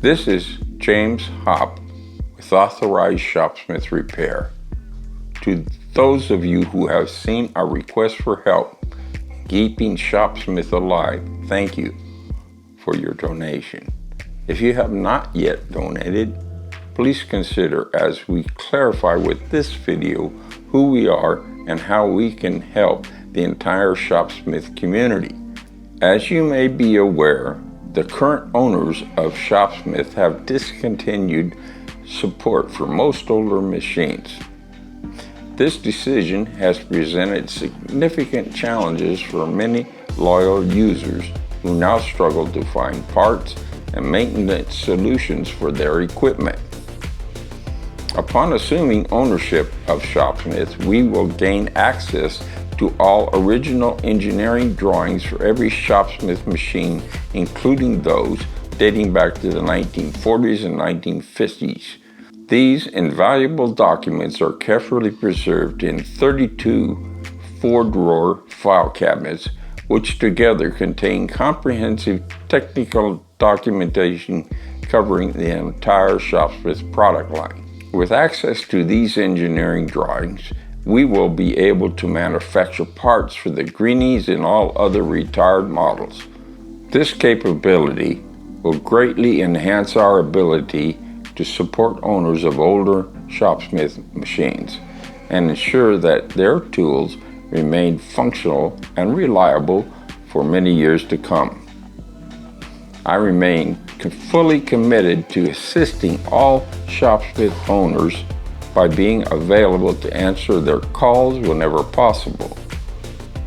This is James Hopp with Authorized Shopsmith Repair. To those of you who have seen our request for help keeping Shopsmith alive, thank you for your donation. If you have not yet donated, please consider as we clarify with this video who we are and how we can help the entire Shopsmith community. As you may be aware, the current owners of Shopsmith have discontinued support for most older machines. This decision has presented significant challenges for many loyal users who now struggle to find parts and maintenance solutions for their equipment. Upon assuming ownership of Shopsmith, we will gain access to all original engineering drawings for every Shopsmith machine, including those dating back to the 1940s and 1950s. These invaluable documents are carefully preserved in 32 4-drawer file cabinets, which together contain comprehensive technical documentation covering the entire Shopsmith product line. With access to these engineering drawings, we will be able to manufacture parts for the Greenies and all other retired models. This capability will greatly enhance our ability to support owners of older Shopsmith machines and ensure that their tools remain functional and reliable for many years to come. I remain fully committed to assisting all Shopsmith owners by being available to answer their calls whenever possible.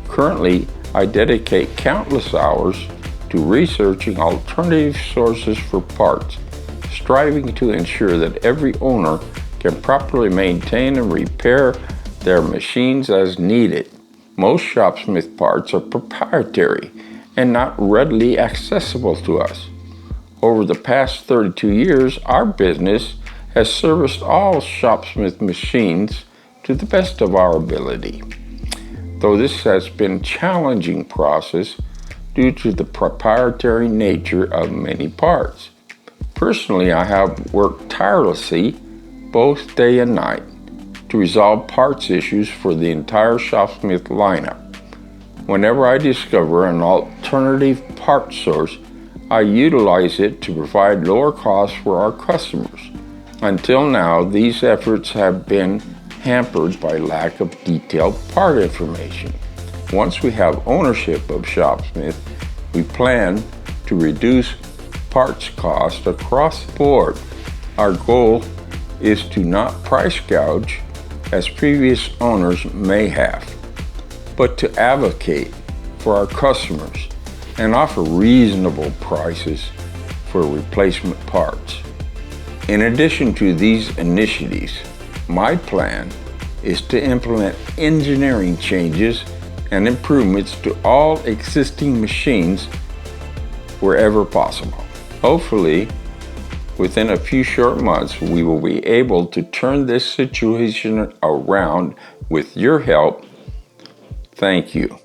Currently, I dedicate countless hours to researching alternative sources for parts, striving to ensure that every owner can properly maintain and repair their machines as needed. Most Shopsmith parts are proprietary and not readily accessible to us. Over the past 32 years, our business has serviced all Shopsmith machines to the best of our ability. Though this has been a challenging process due to the proprietary nature of many parts. Personally, I have worked tirelessly both day and night to resolve parts issues for the entire Shopsmith lineup. Whenever I discover an alternative part source, I utilize it to provide lower costs for our customers. Until now, these efforts have been hampered by lack of detailed part information. Once we have ownership of Shopsmith, we plan to reduce parts cost across the board. Our goal is to not price gouge as previous owners may have, but to advocate for our customers and offer reasonable prices for replacement parts. In addition to these initiatives, my plan is to implement engineering changes and improvements to all existing machines wherever possible. Hopefully, within a few short months, we will be able to turn this situation around with your help. Thank you.